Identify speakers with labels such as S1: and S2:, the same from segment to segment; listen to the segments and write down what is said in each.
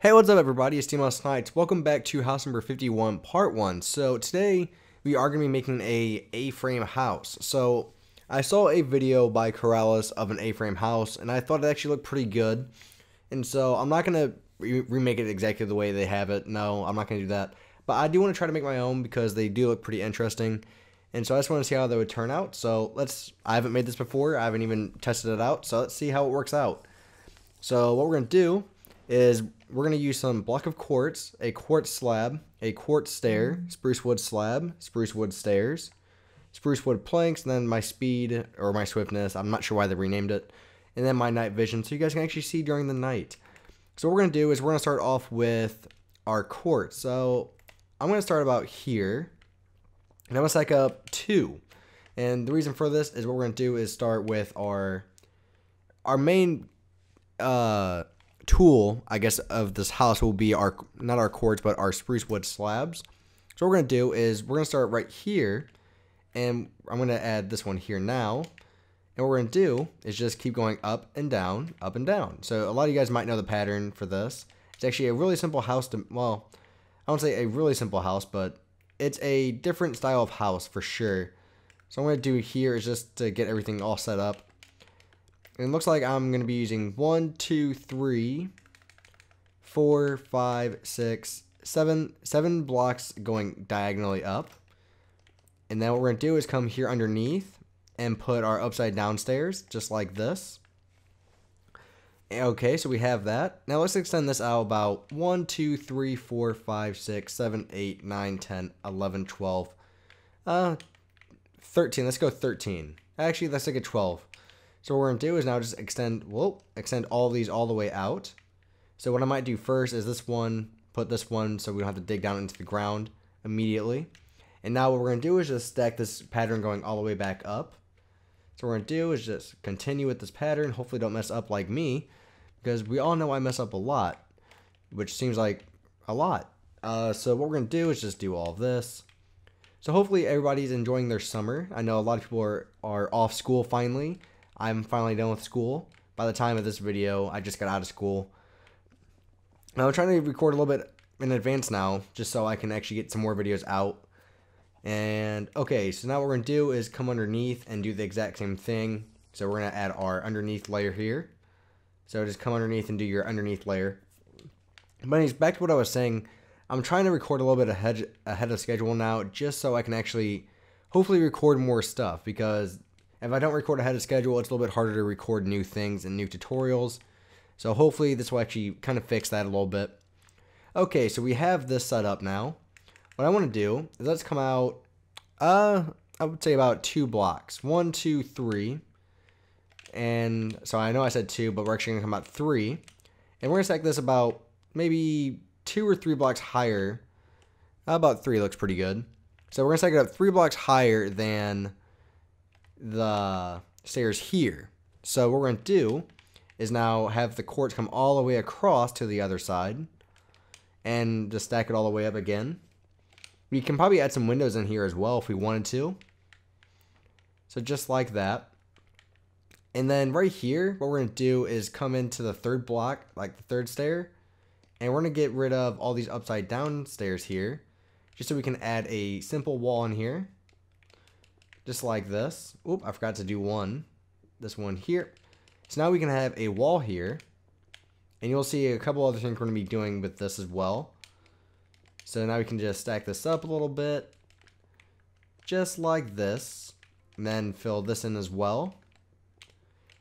S1: Hey, what's up everybody, it's SNipEz. Welcome back to house number 51, part 1. So today we are going to be making a A-frame house. So I saw a video by Corrales of an A-frame house and I thought it actually looked pretty good. And so I'm not going to remake it exactly the way they have it. No, I'm not going to do that. But I do want to try to make my own because they do look pretty interesting. And so I just want to see how they would turn out. So I haven't made this before, I haven't even tested it out. So let's see how it works out. So what we're going to do is we're going to use some block of quartz, a quartz slab, a quartz stair, spruce wood slab, spruce wood stairs, spruce wood planks, and then my speed or my swiftness. I'm not sure why they renamed it. And then my night vision so you guys can actually see during the night. So what we're going to do is we're going to start off with our quartz. So I'm going to start about here. And I'm going to stack up 2. And the reason for this is what we're going to do is start with our main tool, I guess, of this house will be not our quartz, but our spruce wood slabs. So what we're going to do is we're going to start right here, and I'm going to add this one here now. And what we're going to do is just keep going up and down, up and down. So a lot of you guys might know the pattern for this. It's actually a really simple house to, well, I won't say a really simple house, but it's a different style of house for sure. So what I'm going to do here is just to get everything all set up. And it looks like I'm going to be using 1, 2, 3, 4, 5, 6, 7 blocks going diagonally up. And then what we're going to do is come here underneath and put our upside down stairs just like this. Okay, so we have that. Now let's extend this out about 1, 2, 3, 4, 5, 6, 7, 8, 9, 10, 11, 12, 13. Let's go 13. Actually, let's take it 12. So what we're going to do is now just extend all these all the way out. So what I might do first is this one, put this one so we don't have to dig down into the ground immediately. And now what we're going to do is just stack this pattern going all the way back up. So what we're going to do is just continue with this pattern. Hopefully don't mess up like me, because we all know I mess up a lot, which seems like a lot. So what we're going to do is just do all of this. So hopefully everybody's enjoying their summer. I know a lot of people are off school finally. I'm finally done with school. By the time of this video, I just got out of school. Now I'm trying to record a little bit in advance now, just so I can actually get some more videos out. And okay, so now what we're going to do is come underneath and do the exact same thing. So we're going to add our underneath layer here. So just come underneath and do your underneath layer. But anyways, back to what I was saying, I'm trying to record a little bit ahead of schedule now, just so I can actually hopefully record more stuff, because if I don't record ahead of schedule, it's a little bit harder to record new things and new tutorials. So hopefully this will actually kind of fix that a little bit. Okay, so we have this set up now. What I want to do is let's come out, I would say about 2 blocks. 1, 2, 3. And so I know I said 2, but we're actually going to come out 3. And we're going to stack this about maybe 2 or 3 blocks higher. About 3 looks pretty good. So we're going to stack it up 3 blocks higher than the stairs here. So what we're going to do is now have the quartz come all the way across to the other side and just stack it all the way up again. We can probably add some windows in here as well if we wanted to. So just like that. And then right here, what we're going to do is come into the 3rd block, like the 3rd stair, and we're going to get rid of all these upside down stairs here, just so we can add a simple wall in here. Just like this. Oop, I forgot to do this one here. So now we can have a wall here. And you'll see a couple other things we're going to be doing with this as well. So now we can just stack this up a little bit. Just like this. And then fill this in as well.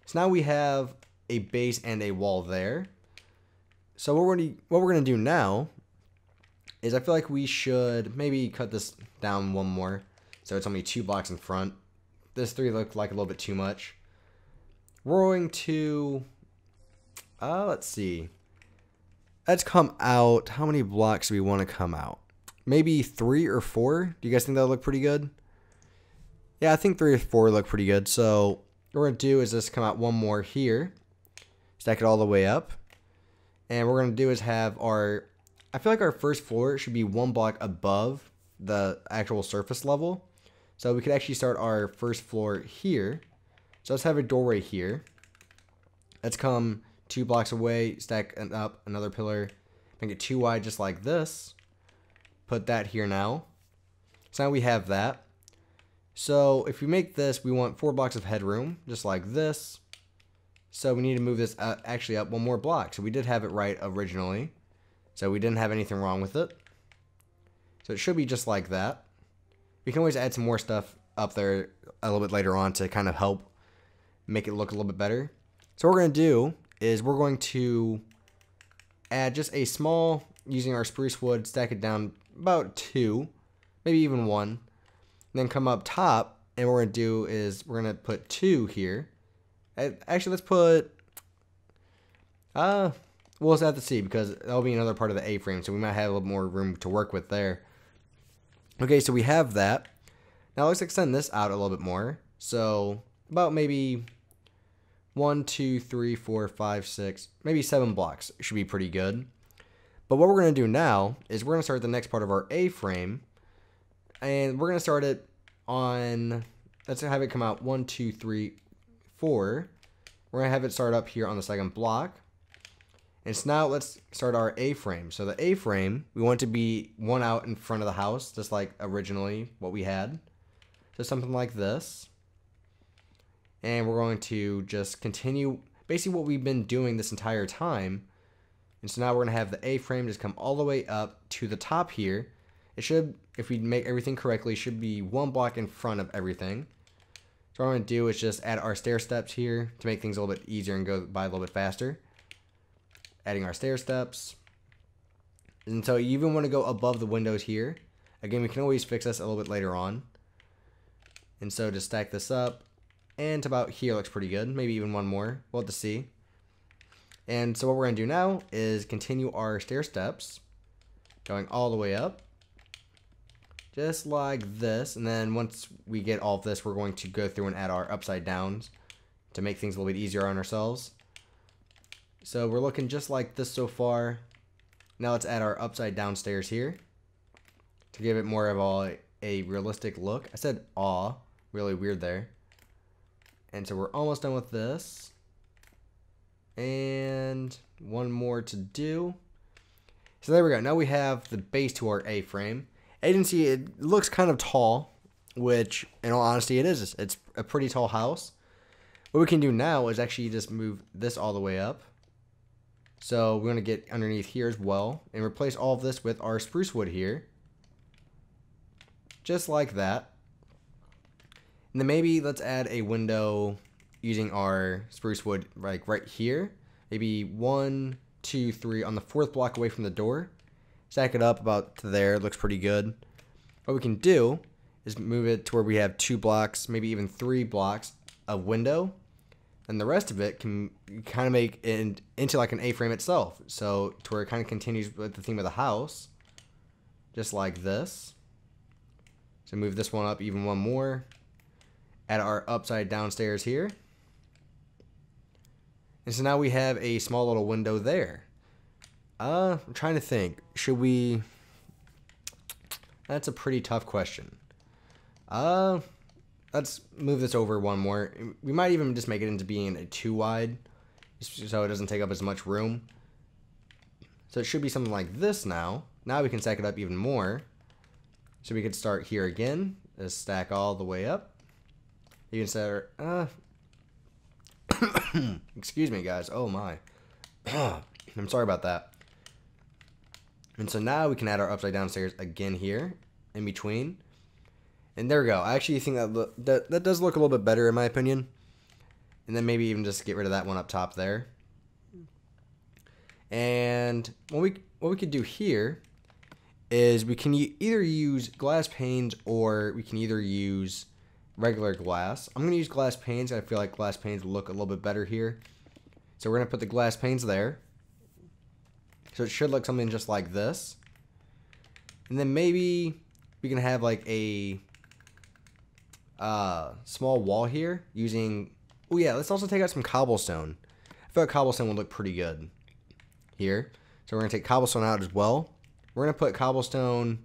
S1: So now we have a base and a wall there. So what we're going to do now is I feel like we should maybe cut this down one more. So it's only 2 blocks in front. This 3 looked like a little bit too much. We're going to, let's see. Let's come out. How many blocks do we want to come out? Maybe 3 or 4? Do you guys think that'll look pretty good? Yeah, I think 3 or 4 look pretty good. So what we're going to do is just come out one more here. Stack it all the way up. And what we're going to do is have I feel like our first floor should be 1 block above the actual surface level. So we could actually start our first floor here. So let's have a doorway here. Let's come 2 blocks away, stack up another pillar, Make it too wide just like this. Put that here now. So now we have that. So if we make this, we want 4 blocks of headroom, just like this. So we need to move this actually up 1 more block. So we did have it right originally. So we didn't have anything wrong with it. So it should be just like that. We can always add some more stuff up there a little bit later on to kind of help make it look a little bit better. So what we're going to do is we're going to add just a small, using our spruce wood, stack it down about 2, maybe even 1. Then come up top, and what we're going to do is we're going to put 2 here. Actually, let's put, we'll just have to see, because that'll be another part of the A-frame, so we might have a little more room to work with there. Okay, so we have that. Now let's extend this out a little bit more. So about maybe 1, 2, 3, 4, 5, 6, maybe 7 blocks should be pretty good. But what we're going to do now is we're going to start the next part of our A-frame. And we're going to start it on, let's have it come out 1, 2, 3, 4. We're going to have it start up here on the second block. And so now let's start our A-frame. So the A-frame, we want to be 1 out in front of the house, just like originally what we had. So something like this. And we're going to just continue basically what we've been doing this entire time. And so now we're going to have the A-frame just come all the way up to the top here. It should, if we make everything correctly, should be 1 block in front of everything. So what I'm going to do is just add our stair steps here to make things a little bit easier and go by a little bit faster. Adding our stair steps. And so you even want to go above the windows here. Again, we can always fix this a little bit later on. And so just stack this up. And to about here looks pretty good. Maybe even 1 more. We'll have to see. And so what we're going to do now is continue our stair steps. Going all the way up. Just like this. And then once we get all of this, we're going to go through and add our upside downs to make things a little bit easier on ourselves. So we're looking just like this so far. Now let's add our upside down stairs here to give it more of a realistic look. I said aw, really weird there. And so we're almost done with this. And 1 more to do. So there we go. Now we have the base to our A-frame. As you can see, it looks kind of tall, which in all honesty it is. It's a pretty tall house. What we can do now is actually just move this all the way up. So we're going to get underneath here as well and replace all of this with our spruce wood here. Just like that. And then maybe let's add a window using our spruce wood like right here. Maybe 1, 2, 3 on the 4th block away from the door. Stack it up about to there. It looks pretty good. What we can do is move it to where we have 2 blocks, maybe even 3 blocks of window. And the rest of it can kind of make it into like an A-frame itself. So to where it kind of continues with the theme of the house. Just like this. So move this one up even 1 more. Add our upside down stairs here. And so now we have a small little window there. I'm trying to think. Should we... That's a pretty tough question. Let's move this over 1 more. We might even just make it into being a 2 wide, so it doesn't take up as much room. So it should be something like this now. Now we can stack it up even more. So we could start here again. Just stack all the way up. You can start... Excuse me, guys. Oh, my. I'm sorry about that. And so now we can add our upside down stairs again here in between. And there we go. I actually think that does look a little bit better in my opinion. And then maybe even just get rid of that one up top there. And what we could do here is we can either use glass panes or we can either use regular glass. I'm going to use glass panes. I feel like glass panes will look a little bit better here. So we're going to put the glass panes there. So it should look something just like this. And then maybe we can have like a small wall here using... Oh yeah, let's also take out some cobblestone. I feel like cobblestone would look pretty good here. So we're going to take cobblestone out as well. We're going to put cobblestone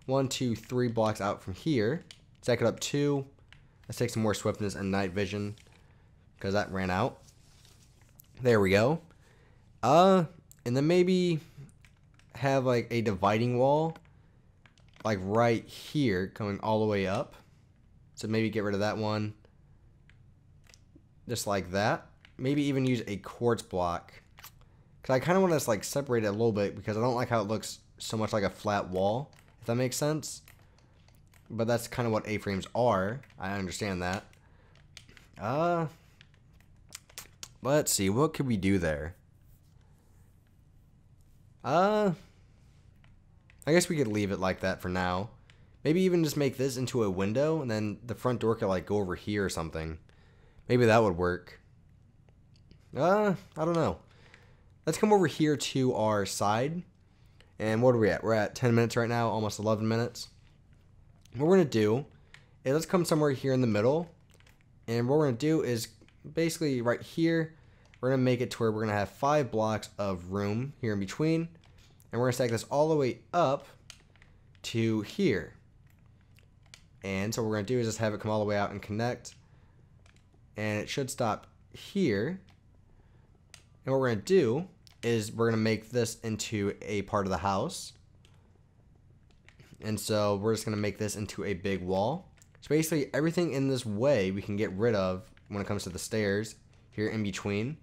S1: 1, 2, 3 blocks out from here. Stack it up 2. Let's take some more swiftness and night vision because that ran out. There we go. And then maybe have like a dividing wall like right here coming all the way up. So maybe get rid of that one. Just like that. Maybe even use a quartz block. Because I kind of want to like separate it a little bit because I don't like how it looks so much like a flat wall. If that makes sense. But that's kind of what A-frames are. I understand that. Let's see. What could we do there? I guess we could leave it like that for now. Maybe even just make this into a window, and then the front door could like go over here or something. Maybe that would work. I don't know. Let's come over here to our side. And what are we at? We're at 10 minutes right now, almost 11 minutes. What we're going to do is let's come somewhere here in the middle. And what we're going to do is basically right here, we're going to make it to where we're going to have 5 blocks of room here in between. And we're going to stack this all the way up to here. And so what we're going to do is just have it come all the way out and connect. And it should stop here. And what we're going to do is we're going to make this into a part of the house. And so we're just going to make this into a big wall. So basically everything in this way we can get rid of when it comes to the stairs here in between.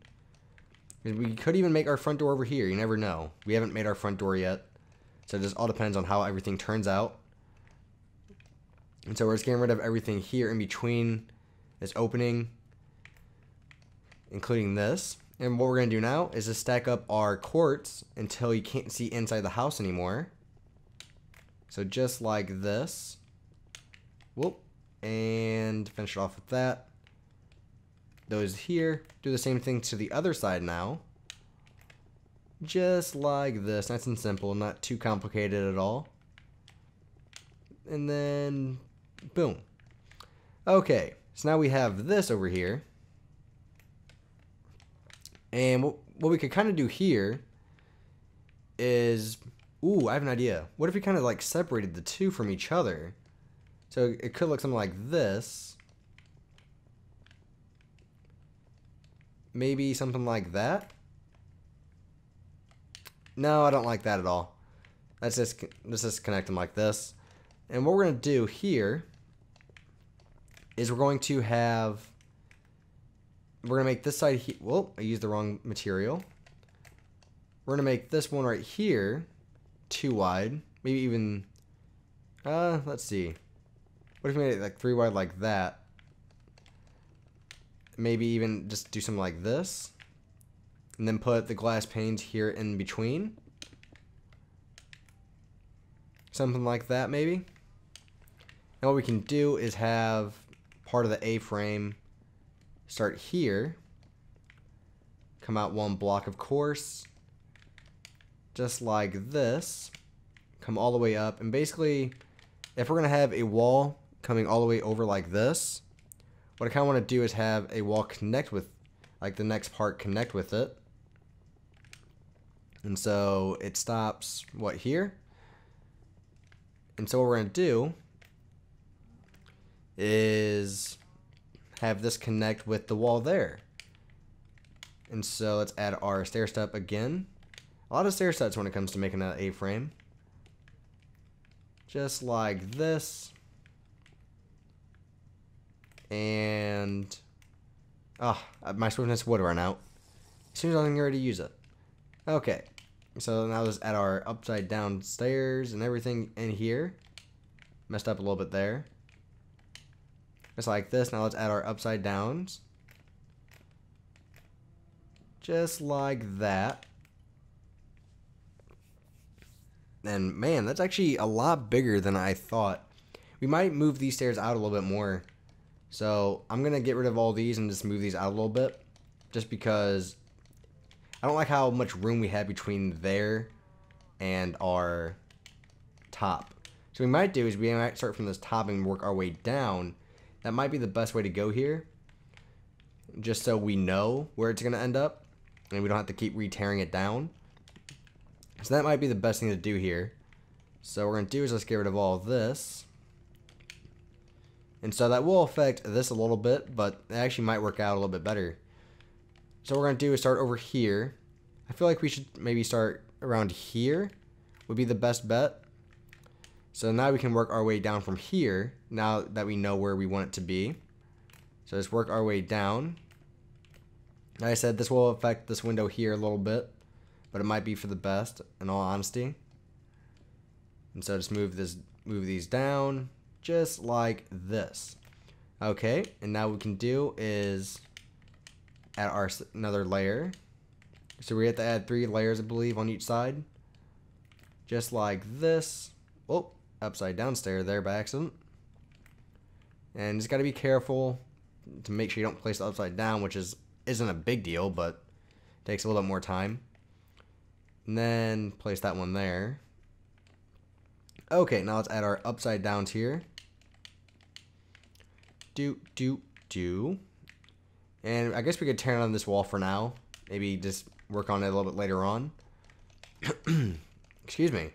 S1: We could even make our front door over here. You never know. We haven't made our front door yet. So it just all depends on how everything turns out. And so we're just getting rid of everything here in between this opening, including this. And what we're going to do now is just stack up our quartz until you can't see inside the house anymore. So just like this. Whoop. And finish it off with that. Those here. Do the same thing to the other side now. Just like this. Nice and simple. Not too complicated at all. And then boom. Okay. So now we have this over here. And what we could kind of do here is... Ooh, I have an idea. What if we kind of like separated the two from each other? So it could look something like this. Maybe something like that. No, I don't like that at all. Let's just connect them like this. And what we're going to do here is we're going to make this side here. Whoa, I used the wrong material. We're going to make this one right here too wide. Maybe even, let's see. What if we made it like 3 wide like that? Maybe even just do something like this. And then put the glass panes here in between. Something like that maybe. And what we can do is have part of the A-frame start here. Come out 1 block, of course. Just like this. Come all the way up. And basically, if we're going to have a wall coming all the way over like this, what I kind of want to do is have a wall connect with, like the next part connect with it. And so it stops, what, here? And so what we're going to do is have this connect with the wall there. And so let's add our stair step again. A lot of stair steps when it comes to making an A-frame. Just like this. And my swiftness would run out as soon as I'm ready to use it. Okay, so now let's add our upside down stairs and everything in here. Messed up a little bit there. Just like this. Now let's add our upside downs. Just like that. And man, that's actually a lot bigger than I thought. We might move these stairs out a little bit more. So I'm going to get rid of all these and just move these out a little bit. Just because I don't like how much room we have between there and our top. So what we might do is we might start from this top and work our way down. That might be the best way to go here. Just so we know where it's going to end up. And we don't have to keep re-tearing it down. So that might be the best thing to do here. So what we're going to do is let's get rid of all of this. And so that will affect this a little bit, but it actually might work out a little bit better. So what we're going to do is start over here. I feel like we should maybe start around here. would be the best bet. So now we can work our way down from here, now that we know where we want it to be. So let's work our way down. Like I said, this will affect this window here a little bit, but it might be for the best, in all honesty. And so just move these down, just like this. Okay, and now what we can do is add another layer. So we have to add 3 layers, I believe, on each side. Just like this. Oh, upside down stair there by accident. And just got to be careful to make sure you don't place it upside down, which isn't a big deal, but takes a little bit more time. And then place that one there. Okay, now let's add our upside downs here. And I guess we could turn on this wall for now. Maybe just work on it a little bit later on. Excuse me.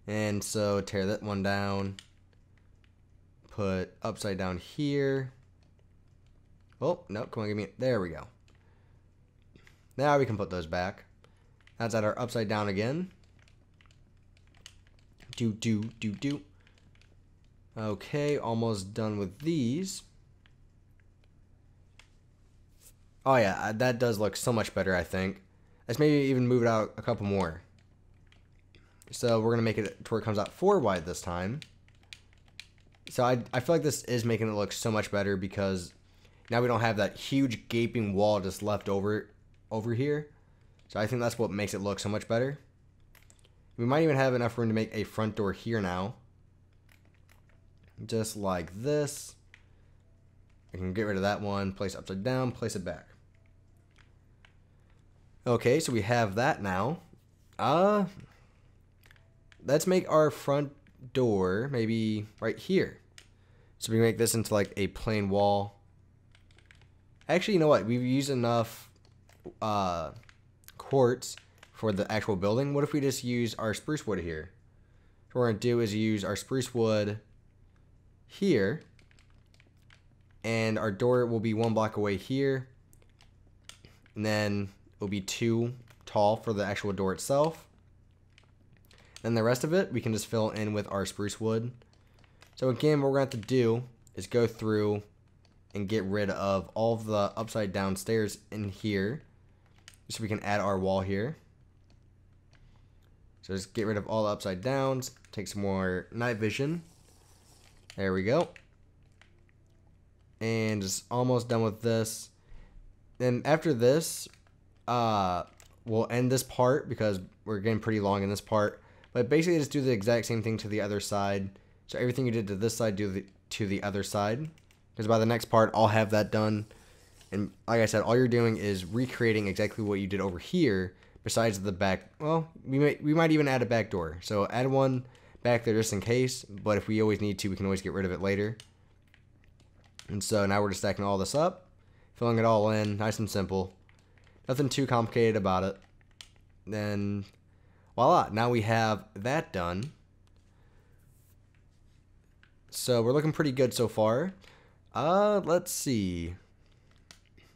S1: And so tear that one down. Put upside down here. Oh, no, come on, give me it. There we go. Now we can put those back. That's at our upside down again. Okay, almost done with these. Oh yeah, that does look so much better, I think. Let's maybe even move it out a couple more. So we're going to make it to where it comes out 4 wide this time. So I feel like this is making it look so much better because now we don't have that huge gaping wall just left over here. So I think that's what makes it look so much better. We might even have enough room to make a front door here now. Just like this. I can get rid of that one, place it upside down, place it back. Okay, so we have that now. Let's make our front door maybe right here. So we make this into like a plain wall. Actually, you know what? We've used enough quartz for the actual building. What if we just use our spruce wood here? So what we're going to do is use our spruce wood here. And our door will be 1 block away here. And then it will be 2 tall for the actual door itself. Then the rest of it, we can just fill in with our spruce wood. So again, what we're going to have to do is go through and get rid of all of the upside down stairs in here. So we can add our wall here. So just get rid of all the upside downs. Take some more night vision. There we go. And just almost done with this. Then after this, we'll end this part because we're getting pretty long in this part. But basically just do the exact same thing to the other side. So everything you did to this side, do to the other side. Because by the next part, I'll have that done. And like I said, all you're doing is recreating exactly what you did over here. Besides the back, well, we might even add a back door. So add one back there just in case. But if we always need to, we can always get rid of it later. And so now we're just stacking all this up. Filling it all in, nice and simple. Nothing too complicated about it. Then voila, now we have that done. So we're looking pretty good so far. Let's see.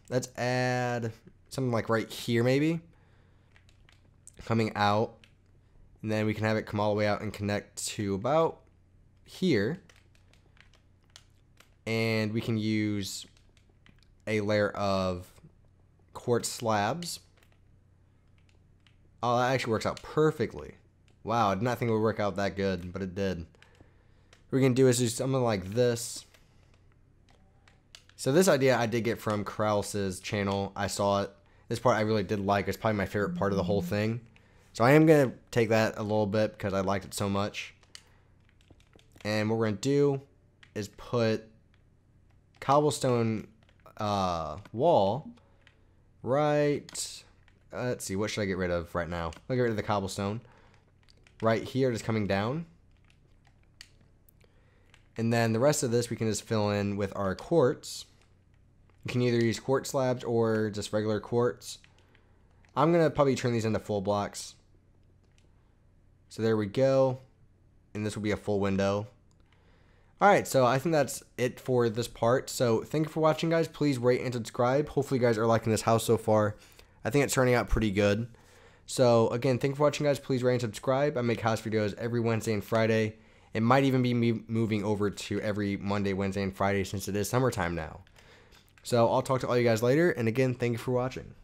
S1: Let's add something like right here maybe. Coming out. And then we can have it come all the way out and connect to about here. And we can use a layer of quartz slabs. Oh, that actually works out perfectly. Wow, I did not think it would work out that good, but it did. What we're going to do is do something like this. So this idea I did get from Corralis's channel. I saw it. This part I really did like. It's probably my favorite part of the whole thing. So I am going to take that a little bit because I liked it so much. And what we're going to do is put cobblestone wall right... let's see, what should I get rid of right now? I'll get rid of the cobblestone. Right here, just coming down. And then the rest of this we can just fill in with our quartz. You can either use quartz slabs or just regular quartz. I'm going to probably turn these into full blocks. So there we go. And this will be a full window. Alright, so I think that's it for this part. So thank you for watching, guys. Please rate and subscribe. Hopefully you guys are liking this house so far. I think it's turning out pretty good. So again, thank you for watching, guys. Please rate and subscribe. I make house videos every Wednesday and Friday. It might even be me moving over to every Monday, Wednesday, and Friday since it is summertime now. So I'll talk to all you guys later. And again, thank you for watching.